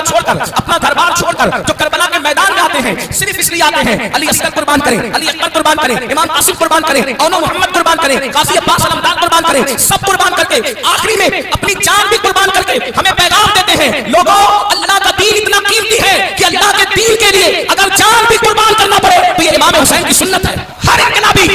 چھوڑ کر اپنا گھر بار چھوڑ کر جو کربلا کے میدان میں آتے ہیں صرف اس لیے آتے ہیں علی اصغر قربان کرے, علی اکبر قربان کرے, امام قاسم قربان کرے, اونو محمد قربان کرے, قاضی عباس علمدار قربان کرے, سب قربان کر کے آخری میں اپنی جان بھی قربان کر کے ہمیں پیغام دیتے ہیں لوگوں اللہ کا دین اتنا قیمتی ہے کہ اللہ کے دین کے لیے اگر جان بھی قربان کرنا پڑے تو یہ امام حسین کی سنت ہے. ہر انقلابی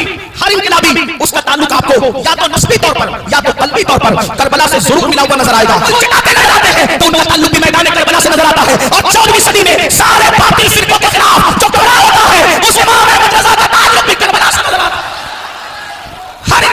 اس کا تعلق آپ کو یا تو نسبی طور پر یا تو قلبی طور پر کربلا سے ضرور ملا ہوا نظر آئے گا. چٹاتے نظر آتے ہیں تو ان کا تعلق بھی میدان کربلا سے نظر آتا ہے. اور 14ویں صدی میں سارے باطل فرقوں کے خلاف جو کھڑا ہوتا ہے اس امام احمد رضا کا تعلق بھی کربلا سے نظر آتا ہے. ہر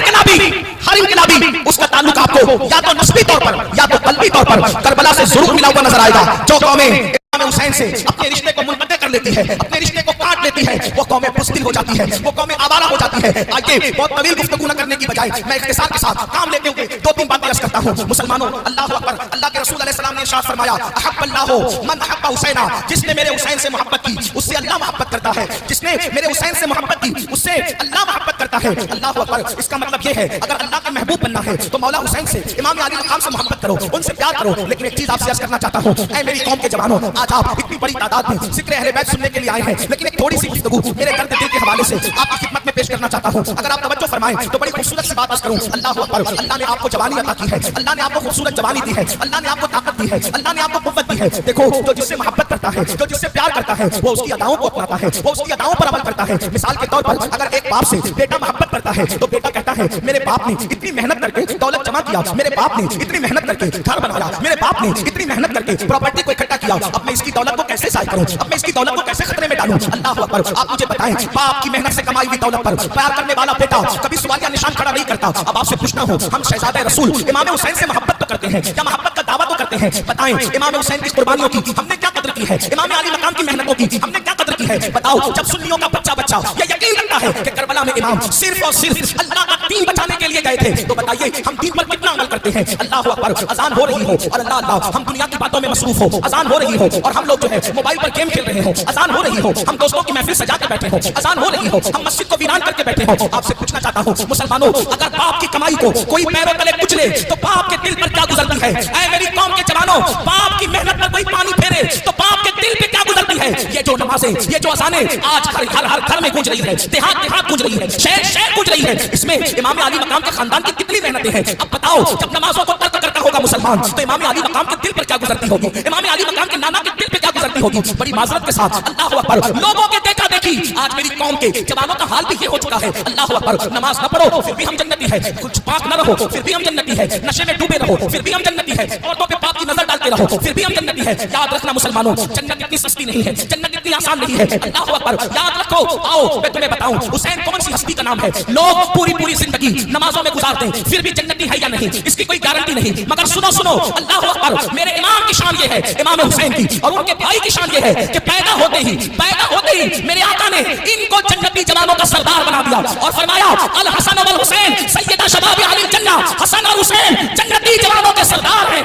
انقلابی اس کا تعلق آپ کو یا تو نسبی طور پر یا تو قلبی طور پر کربلا سے ضرور ملا ہوا نظر آئے گا. جو قومیں امام حسین سے اپنے رشتے کو منقطع کر لیتی ہے, اپنے رشتے کو کاٹ لیتی ہے, وہ قومیں بزدل ہو جاتی ہے, وہ قومیں آوارہ ہو جاتی ہے. آئیے بہت طویل گفتگو نہ کرنے کی بجائے میں اختصار کے ساتھ کام لیتے ہوئے 2-3 باتیں عرض کرتا ہوں. مسلمانوں اللہ اکبر, اللہ کے رسول علیہ السلام نے ارشاد فرمایا احب اللہ من احب حسینا, جس نے میرے حسین سے محبت کی اس سے اللہ محبت کرتا ہے, جس نے میرے حسین سے محبت کی اس سے اللہ محبت کرتا ہے. اللہ اکبر. اس کا مطلب یہ ہے اگر اللہ کا محبوب بننا ہے تو مولا حسین سے امام علی مقام سے محبت کرو, ان سے پیار کرو. لیکن ایک چیز آپ سے عرض کرنا چاہتا ہوں, اے میری قوم کے جوانوں, آج آپ اتنی بڑی تعداد میں ذکر اہل بیت سننے کے لیے آئے ہیں, لیکن ایک تھوڑی سی گفتگو میرے درد دل کے حوالے سے آپ کی خدمت میں پیش کرنا چاہتا ہوں. اگر آپ توجہ فرمائیں تو بڑی خوبصورت سی بات عرض کروں. اللہ اکبر. اللہ نے آپ کو جوانی عطا کی ہے, اللہ نے آپ کو خوبصورت جوانی دی ہے, اللہ نے آپ کو طاقت دی ہے, اللہ نے آپ کو قوت دی ہے. دیکھو جو جس سے محبت کرتا ہے, جو جس سے پیار کرتا ہے, وہ اس کی اداؤں کو اپناتا ہے, وہ اس کی اداؤں پر عمل کرتا ہے. مثال کے طور پر اگر ایک باپ سے بیٹا محبت کرتا ہے تو بیٹا کہتا ہے میرے باپ نے اتنی محنت کر کے دولت جمع کیا, میرے باپ نے اتنی محنت کر کے گھر بنایا, میرے باپ نے اتنی محنت کر کے پراپرٹی کو اکٹھا کیا, اب میں اس کی دولت کو کیسے ضائع کروں, اب میں اس کی دولت کو کیسے خطرے میں ڈالوں. اللہ اکبر. آپ مجھے بتائیں باپ کی محنت سے کمائی ہوئی دولت پر پیار کرنے والا بیٹا کبھی سوالیہ نشان کھڑا نہیں کرتا. اب آپ سے پوچھنا ہوں, ہم شہزادہ رسول امام حسین سے محبت تو کرتے ہیں یا محبت کا دعویٰ تو کرتے ہیں, بتائیں امام حسین کی قربانیوں کی ہم نے کیا قدر کی ہے, امام علی مقام کی محنتوں کی ہم نے کیا قدر کی ہے. بتاؤ جب سنیوں کا بچہ یہ یقین رکھتا ہے کہ کربلا میں امام صرف اور صرف اللہ کا دین بچانے کے لیے گئے تھے, تو بتائیے ہم دین پر کتنا عمل کرتے ہیں. اللہ اکبر. اذان ہو رہی ہو اور اللہ ہم دنیا کی باتوں میں مصروف ہو, اذان ہو رہی ہو اور ہم لوگ جو ہے موبائل پر گیم کھیل رہے ہوں, اذان ہو رہی ہو ہم دوستوں کی محفل سجا کے بیٹھے ہوں, اذان ہو رہی ہو ہم مسجد کو ویران کر کے بیٹھے ہوں. آپ سے پوچھنا چاہتا ہوں مسلمانوں, اگر باپ کی کمائی کو کوئی پیروں تلے کچلے تو باپ کے دل پر کیا گزرتی ہے. اے میری قوم کے جوانوں, باپ کی محنت پر کوئی پانی پھیرے تو باپ کے دل پہ کیا گزرتی ہے. یہ جو نمازیں, یہ جو اذانیں آج ہر گھر میں گونج رہی ہے, دیہات گونج رہی ہے, شہر گونج رہی ہے, اس میں امام علی مقام کے خاندان کی کتنی محنتیں ہیں. اب بتاؤ جب نمازوں کو ترک کرتا ہوگا مسلمان تو امام علی مقام کے دل پر کیا گزرتی ہوگی, امام علی مقام کے نانا کے دل پہ کیا گزرتی ہوگی. بڑی معذرت کے ساتھ اللہ اکبر, لوگوں کے دیکھا دیکھی آج میری قوم کے جوانوں کا حال بھی یہ ہو چکا ہے. اللہ اکبر. نماز نہ پڑھو پھر بھی ہم جنتی ہے, کچھ پاک نہ رہو پھر بھی ہم جنتی ہے, نشے میں ڈوبے رہو پھر بھی ہم جنتی ہے, عورتوں پہ پاک کی نظر ڈالتے رہو پھر بھی ہم جنتی ہے. یاد رکھنا مسلمانوں, جنت اتنی سستی نہیں ہے, جنت اتنی آسان نہیں ہے. اللہ اکبر. یاد رکھو. آؤ میں تمہیں بتاؤں حسین کون سی ہستی کا نام ہے. لوگ پوری زندگی نمازوں میں گزارتے ہیں پھر بھی جنتی ہے یا نہیں اس کی کوئی گارنٹی نہیں, مگر سنو اللہ اکبر. میرے امام کی شان یہ ہے, امام حسین کی, اور ان کے بھائی کی شان یہ ہے کہ پیدا ہوتے ہی میرے آقا نے ان کو جنتی جوانوں کا سردار بنا دیا اور فرمایا الحسن والحسین سیدہ شباب اہل الجنہ. حسن اور حسین جنتی جوانوں کے سردار ہیں.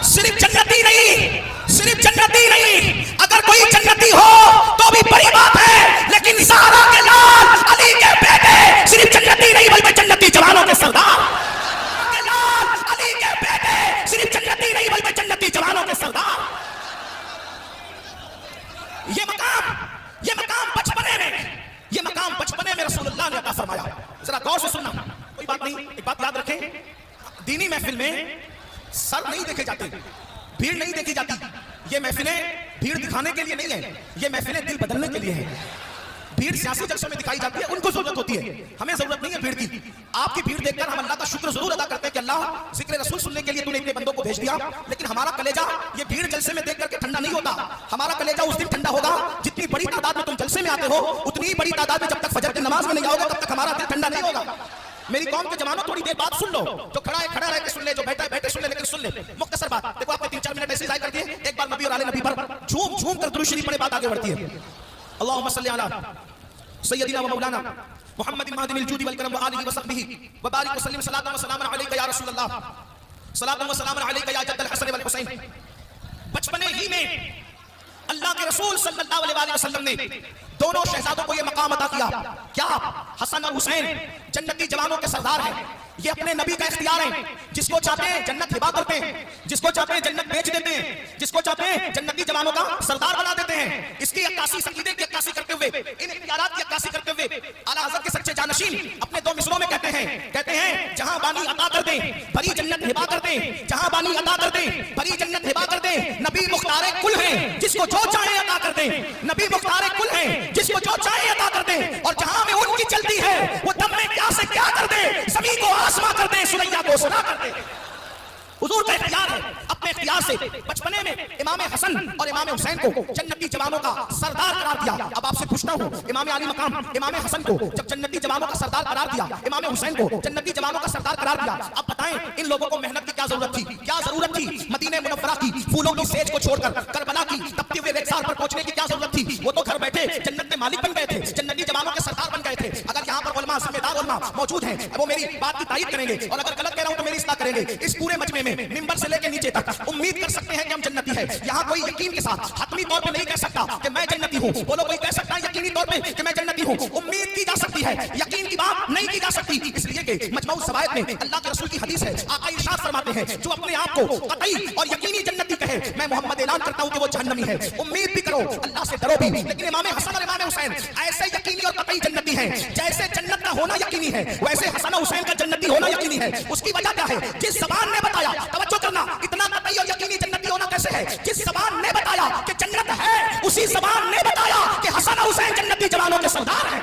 صرف جنتی نہیں, اگر کوئی جنتی ہو تو بھی بڑی بات ہے, لیکن زہرا کے لال علی کے بیٹے صرف جنتی نہیں بلکہ جنتی جوانوں کے سردار. علی کے بیٹے صرف جنتی نہیں بلکہ جنتی جوانوں کے سردار. یہ مقام بچپنے میں رسول اللہ نے عطا فرمایا. ذرا غور سے سننا, کوئی بات نہیں, ایک بات یاد رکھیں, دینی محفل میں سر نہیں دیکھے جاتے, بھیڑ نہیں دیکھی جاتی. یہ محفلیں بھیڑ دکھانے کے لیے نہیں ہیں, یہ محفلیں دل بدلنے کے لیے ہیں. بھیڑ سیاسی جلسوں میں دکھائی جاتی ہے, ان کو ضرورت ہوتی ہے, ہمیں ضرورت نہیں ہے بھیڑ کی. آپ کی بھیڑ دیکھ کر ہم اللہ کا شکر ضرور ادا کرتے ہیں کہ اللہ ذکر رسول سننے کے لیے تو نے اتنے بندوں کو بھیج دیا, لیکن ہمارا کلیجہ یہ بھیڑ جلسے میں دیکھ کر کے ٹھنڈا نہیں ہوتا. ہمارا کلیجہ اس دن ٹھنڈا ہوگا جتنی بڑی تعداد میں تم جلسے میں آتے ہو, اتنی بڑی تعداد میں جب تک فجر کی نماز میں نہیں آؤ گے تب تک ہمارا دل ٹھنڈا نہیں ہوگا. میری قوم کے جوانوں تھوڑی دیر بات سن لو, جو کھڑا ہے کھڑا رہ کے سن لے, جو بیٹھا ہے بیٹھے سن لے, لیکن سن لے مختصر بات. دیکھو آپ نے 3-4 منٹ ایسے ضائع کر دیے, ایک بار نبی اور آل نبی پر جھوم کر درود شریف پڑھے, بات آگے بڑھتی ہے. اللهم صل علی سیدنا و مولانا محمد المهدي الجود والکرم وآلہ وصحبہ وبارک وسلم. صلاۃ و سلام علیک یا رسول اللہ, صلاۃ و سلام علیک یا جد الحسن والحسین. بچپنے ہی میں اللہ کے رسول صلی اللہ علیہ وسلم نے دونوں شہزادوں کو یہ مقام عطا کیا. کیا حسن اور حسین جنتی جوانوں کے سردار ہیں. یہ اپنے نبی کا اختیار ہے. جس کو چاہتے ہیں جنت ہبا کرتے ہیں, جس کو چاہتے ہیں جنت بیچ دیتے ہیں, جس کو چاہتے ہیں جنتی جوانوں کا سردار بنا دیتے ہیں. اس کی عکاسی عقیدے کی عکاسی کرتے ہوئے, ان اختیارات کی عکاسی کرتے ہوئے اعلیٰ حضرت کے سچے جانشین اپنے دو مصروں میں کہتے ہیں جہاں بانی عطا کر دیں بھری جنت ہبا کر دیں, جہاں بانی عطا کر دیں بھری جنت ہبا کر دیں. نبی مختار کل ہیں جس کو جو چاہے عطا کر دیں, نبی مختار کل ہیں جس کو جو چاہے عطا کر دیں. اور جہاں میں ان کی چلتی ہے وہ دم میں کیا سے کیا کر دیں, زمین کو آسمان کر دیں, سریا کو سنا کر دیں. حضور کا اختیار ہے. اپنے اختیار سے بچپنے میں امام حسن اور امام حسین کو جنتی جوانوں کا سردار قرار دیا. اب آپ سے پوچھتا ہوں, امام علی مقام امام حسن کو جب جنتی جوانوں کا سردار قرار دیا, امام حسین کو جنتی جوانوں کا سردار قرار دیا, اب بتائیں ان لوگوں کو محنت کی کیا ضرورت تھی؟ کیا ضرورت تھی مدینہ منورہ کی پھولوں کی سیج کو چھوڑ کر کربلا کی تپتے ہوئے ریگزار پر پہنچنے کی کیا ضرورت تھی؟ وہ تو گھر بیٹھے جنت کے مالک بن گئے تھے, جنتی جوانوں کے سردار بن گئے تھے. اگر یہاں پر علماء ذمہ دار علماء موجود ہیں وہ میری بات کی تائید کریں گے, اور اگر غلط کہہ رہا ہوں تو میری اصلاح کریں گے. اس پورے مجمع میں منبر سے لے کے نیچے تک امید کر سکتے ہیں کہ ہم جنتی ہیں. یہاں کوئی یقین کے ساتھ حتمی طور پہ نہیں کہہ سکتا کہ میں جنتی ہوں. بولو کوئی کہہ سکتا ہے یقینی طور پہ کہ میں جنتی ہوں؟ امید کی جا سکتی ہے, یقین کی بات نہیں کی جا سکتی. اس لیے کہ مجموع الزوائد میں اللہ کے رسول کی حدیث ہے, آقا ارشاد فرماتے ہیں جو اپنے آپ کو قطعی اور یقینی جنتی کہے میں محمد اعلان کرتا ہوں کہ وہ جہنمی ہے. امید بھی کرو, اللہ سے ڈرو بھی. لیکن امام حسن اور امام حسین ایسے یقینی اور قطعی جنتی ہیں جیسے جنت کا ہونا یقینی ہے ویسے حسن اور حسین کا جنتی ہونا یقینی ہے. اس کی وجہ کیا ہے؟ جس زبان نے بتایا, توجہ کرنا, اتنا قطعی اور یقینی جنتی ہونا کیسے ہے؟ جس زبان نے بتایا کہ جنت ہے اسی زبان نے بتایا کہ حسن اور حسین جنتی جوانوں کے سردار ہیں.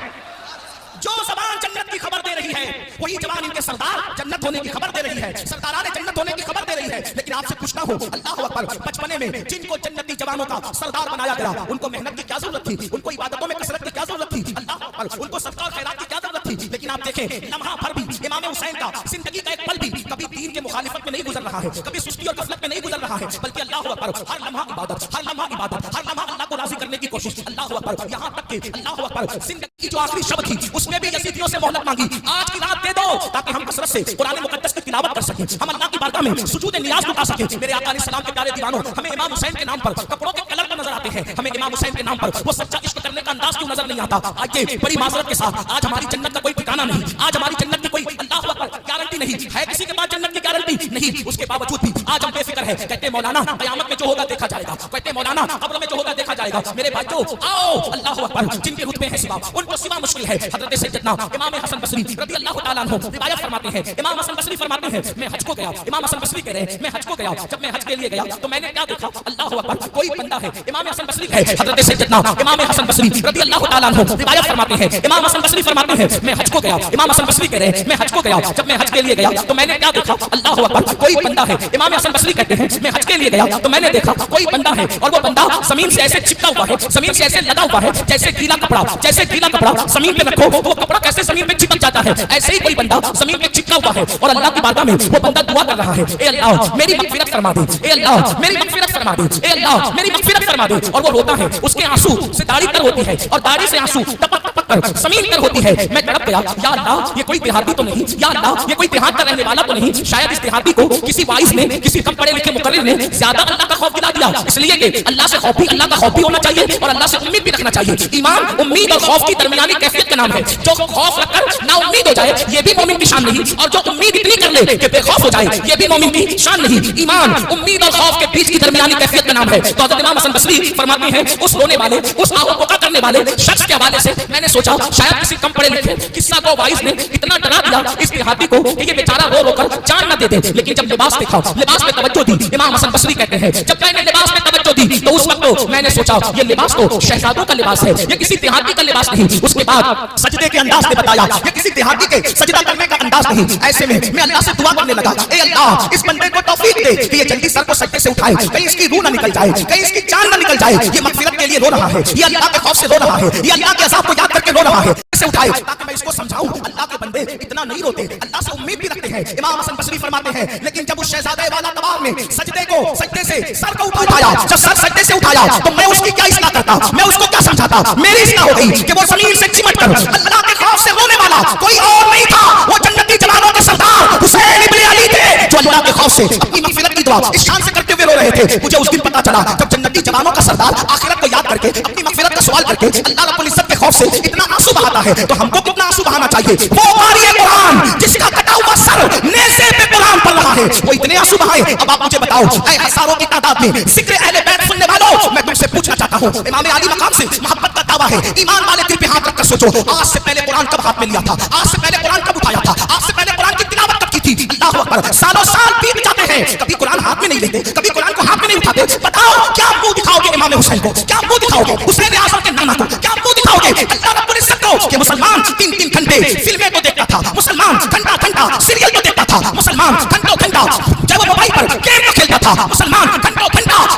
جو زبان جنت کی خبر دے رہی ہے وہی زبان ان کے سردار جنت ہونے کی خبر دے رہی ہے, سرداران جنت ہونے کی خبر دے رہی ہے. لیکن آپ سے پوچھتا ہوں, اللہ اکبر, بچپنے میں جن کو جنتی جوانوں کا سردار بنایا گیا ان کو محنت کی کیا ضرورت تھی؟ ان کو عبادتوں میں کثرت کی کیا ضرورت تھی؟ اللہ اکبر, ان کو صدقہ اور خیرات کی کیا ضرورت تھی؟ لیکن آپ دیکھیں لمحہ بھر بھی امام حسین کا زندگی کا ایک پل بھی کبھی دین کے مخالفت میں نہیں گزر رہا ہے, کبھی سستی اور غفلت میں نہیں گزر رہا ہے, بلکہ اللہ اکبر ہر لمحہ عبادت, ہر لمحہ عبادت, ہر لمحہ اللہ کو راضی کرنے کی کوشش. اللہ اکبر, یہاں تک کہ اللہ اکبر زندگی کی جو آخری شب تھی اس میں بھی یزیدیوں سے مہلت مانگی, آج کی رات دے دو تاکہ ہم کثرت سے قرآن مقدس کی تلاوت کر سکیں, ہم اللہ کی بارگاہ میں سجود نیاز اٹھا سکیں. میرے آقا علیہ السلام کے پیارے دیوانوں, ہمیں امام حسین کے نام پر کپڑوں کے کلر کو نظر آتے ہیں, ہمیں امام حسین کے نام پر وہ سچا عشق کرنے کا انداز کیوں نظر نہیں آتا؟ آج بڑی معذرت کے ساتھ آج ہماری جنت کا کوئی ٹھکانہ نہیں, آج ہماری جنت کی کوئی اللہ اکبر گارنٹی نہیں ہے, کسی کے پاس جنت کی گارنٹی نہیں. اس کے باوجود بھی آج ہم بے فکر ہیں. کہتے مولانا قیامت میں جو ہوگا دیکھا جائے گا, کہتے مولانا قبر میں جو ہوگا دیکھا جائے گا. میرے بھائیو آؤ, اللہ اکبر, جن کے رتبے ہیں سوا ان کو سوا مشکل ہے. حضرت سیدنا امام حسن بصری رضی اللہ تعالیٰ عنہ روایت فرماتے ہیں, امام حسن بصری فرماتے ہیں میں حج کو گیا, امام حسن بصری کہہ رہے ہیں میں حج کو گیا, جب میں حج کے لیے گیا تو میں نے کیا دیکھا؟ اللہ اکبر, کوئی بندہ ہے, امام حسن بصری ہے, حضرت سیدنا امام حسن بصری رضی اللہ تعالیٰ عنہ روایت فرماتے ہیں, امام حسن بصری فرماتے ہیں میں حج کو گیا, امام حسن بصری کہہ رہے ہیں میں حج کو گیا, جب میں حج کے لیے گیا تو میں نے کیا دیکھا؟ اللہ اکبر, کوئی بندہ ہے, امام حسن بصری کہتے ہیں میں حج کے لیے گیا تو میں نے دیکھا کوئی بندہ ہے اور وہ بندہ زمین سے ایسے چپکا ہوا ہے, زمین سے ایسے لگا ہوا ہے جیسے گیلا کپڑا, جیسے گیلا کپڑا زمین پہ رکھو وہ کپڑا کیسے زمین پہ چپک جاتا ہے, ایسے ہی کوئی بندہ زمین پہ چپکا ہوا ہے اور اللہ کی بارگاہ میں وہ بندہ دعا کر رہا ہے, اے اللہ میری مغفرت فرما دے, اے اللہ میری مغفرت فرما دے, اے اللہ میری مغفرت فرما دے. اور وہ روتا ہے, اس کے آنسو سے داڑھی تر ہوتی ہے اور داڑھی سے آنسو ٹپک ٹپک کر زمین پر ہوتی ہے. میں تڑپ گیا, یا اللہ یہ کوئی دیہاتی تو نہیں, یا اللہ یہ کوئی دیہات کا رہنے والا تو نہیں, شاید اس دیہاتی کو کسی وائس نے, کسی کم پڑھے لکھے مقرر نے زیادہ اللہ کا خوف دلا دیا, اس لیے کہ اللہ سے خوف بھی, اللہ کا خوف بھی ہونا چاہیے اور اللہ سے امید بھی رکھنا چاہیے. ایمان امید اور خوف کی درمیانی کیفیت کا نام ہے. جو خوف رکھ کر نا امید ہو جائے یہ بھی مومن کی شان نہیں, اور جو امید اتنی کر لے کہ بے خوف ہو جائے یہ بھی مومن کی شان نہیں. ایمان امید اور خوف کے بیچ کی درمیانی کیفیت کا نام ہے. تو حضرت امام حسن بصری فرماتے ہیں اس رونے والے, اس آہو پکا کرنے والے شخص کے حوالے سے میں نے سوچا شاید کسی کم پڑھے لکھے قصہ کو وائس نے اتنا ڈرا دیا اس دیہاتی کو کہ یہ بیچارہ رو رو کر جان نہ دے دے. لیکن جب لباس دیکھا, لباس پہ توجہ دی, امام حسن بصری کہتے ہیں جب میں نے لباس پہ توجہ دی تو اس وقت میں نے سوچا یہ لباس تو شہزادوں کا لباس ہے, یہ کسی دیہاتی کا لباس نہیں. اس کے بعد سجدے کے انداز نے بتایا یہ کسی دیہاتی کے سجدہ کرنے کا انداز نہیں. ایسے میں اللہ سے دعا کرنے لگا, اے اللہ اس بندے کو توفیق دے کہ یہ جلدی سر کو سجدے سے اٹھائے, کہیں اس کی روح نہ نکل جائے, کہیں اس کی جان نہ نکل جائے. یہ مغفرت کے لیے رو رہا ہے, یہ اللہ کے خوف سے رو رہا ہے, یہ اللہ کے عذاب کو یاد کر کے رو رہا ہے, سے اٹھائے تاکہ میں اس کو سمجھاؤں اللہ کے بندے اتنا نہیں روتے, اللہ سے امید بھی رکھتے ہیں. امام حسن بصری فرماتے ہیں لیکن جب اس شہزادے والا تبار نے سجدے سے سر کو اٹھایا, جب سر سجدے سے اٹھایا تو میں اس کی کیا اصلاح کرتا, میں اس کو کیا سمجھاتا؟ میری اصلاح ہو گئی کہ وہ زمین سے چمٹ کر اللہ کے خوف سے رونے والا کوئی اور نہیں تھا, وہ جنتی جوانوں کے سردار حسین ابن علی تھے جو اللہ کے خوف سے اپنی مغفرت کی دعا اس شان سے کرتے ہوئے رو رہے تھے. مجھے اس دن پتا چلا جب جنتی جوانوں کا سردار آخرت کو یاد کر کے اپنی مغفرت کا سوال کر کے اللہ رب العزت کے خوف سے اتنا آنسو بہاتا ہے تو ہم کو کتنا آنسو بہانا چاہیے. وہ قاری قرآن جس کا کٹا ہوا سر نیزے پہ قرآن پڑھ رہا ہے, وہ اتنے آنسو بہائے. اب آپ مجھے بتاؤ اے ہزاروں کی تعداد میں ذکر اہل بیت سننے والوں, میں تم سے پوچھنا چاہتا ہوں, امام علی مقام سے محبت کا دعویٰ ہے, ایمان والے دل پہ ہاتھ رکھ کر سوچو, آج سے پہلے قرآن کب ہاتھ میں لیا تھا, آج سے پہلے قرآن کب اٹھایا تھا, آج سے پہلے قرآن کی تلاوت کب کی تھی. اللہ اکبر, سالوں سال بیت جاتے ہیں, کبھی قرآن ہاتھ میں نہیں لیتے, کبھی قرآن کو ہاتھ میں نہیں اٹھاتے. بتاؤ کیا منہ دکھاؤ گے امام حسین کو, کیا منہ دکھاؤ گے حسین اعظم کے نانا کو, کیا منہ دکھاؤ گے اللہ رب العزت کو کہ مسلمان 3 گھنٹے فلمیں کو دیکھتا تھا, مسلمان گھنٹہ سیریل کو دیکھتا تھا, مسلمان گھنٹہ جب وہ موبائل پر گیم کو کھیلتا تھا, مسلمان گھنٹہ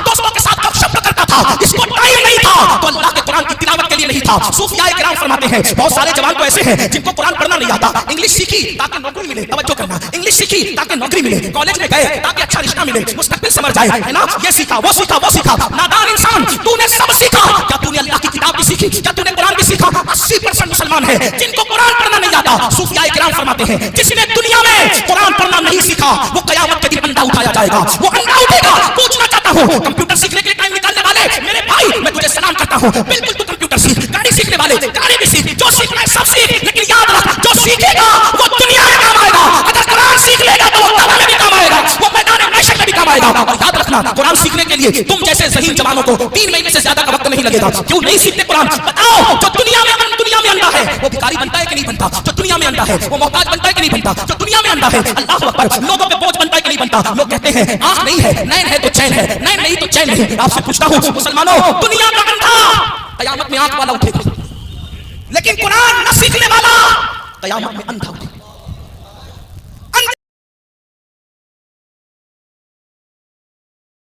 دوستوں کے ساتھ گپ شپ کرتا تھا, اس کو ٹائم نہیں تھا تو اللہ کے قرآن کی تلاوت کے لیے نہیں تھا. صوفیاء کرام فرماتے ہیں بہت سارے جوان تو ایسے ہیں جن کو قرآن پڑھنا نہیں آتا, انگلش سیکھی تاکہ نوکری ملے, توجہ کرنا, انگلش سیکھی تاکہ نوکری ملے, کالج میں گئے تاکہ اچھا رشتہ ملے, مستقبل سمجھ جائے, ہے نا, یہ سیکھا وہ سیکھا. نادان انسان, تو نے سب سیکھا, کیا تو نے اللہ کی کتاب بھی سیکھی, کیا تو نے قرآن بھی سیکھا. 80% مسلمان ہیں جن کو قرآن پڑھنا نہیں آتا. صوفیاء کرام فرماتے ہیں جس نے دنیا میں قرآن پڑھنا نہیں سیکھا وہ قیامت کے دن انڈا اٹھایا جائے گا, وہ انڈا اٹھے گا. پوچھنا چاہتا ہوں کمپیوٹر سیکھنے کے لیے ٹائم نکالنے والے میرے بھائی, میں تجھے سلام کرتا ہوں, بالکل تو کمپیوٹر سیکھ, گاڑی سیکھنے والے گاڑی بھی سیکھ, جو سیکھنا ہے سب سیکھ, لیکن یاد رکھ جو سیکھے گا وہ دنیا میں کام آئے گا, اگر قرآن سیکھ لے گا تو وہ دنیا میں بھی کام آئے گا, وہ میدان معیشت میں بھی کام آئے گا. اور یاد رکھنا قرآن سیکھنے کے لیے تم جیسے ذہین جوانوں کو 3 مہینے سے زیادہ کا وقت نہیں لگے گا. کیوں نہیں سیکھتے قرآن, بتاؤ. جو دنیا میں انڈا ہے وہ بھکاری بنتا ہے کہ نہیں بنتا, جو دنیا میں انڈا ہے وہ محتاج بنتا ہے کہ نہیں بنتا, جو دنیا میں انڈا ہے اللہ اکبر لوگوں پہ بوجھ بنتا ہے کہ نہیں بنتا. لوگ کہتے ہیں آنکھ نہیں ہے, نین ہے تو چین ہے, نین نہیں تو چین نہیں. آپ سے پوچھتا ہوں مسلمانوں, دنیا کا انڈا قیامت میں آنکھ والا اٹھے گا, لیکن قرآن نہ سیکھنے والا قیامت میں اندھا اٹھے گا.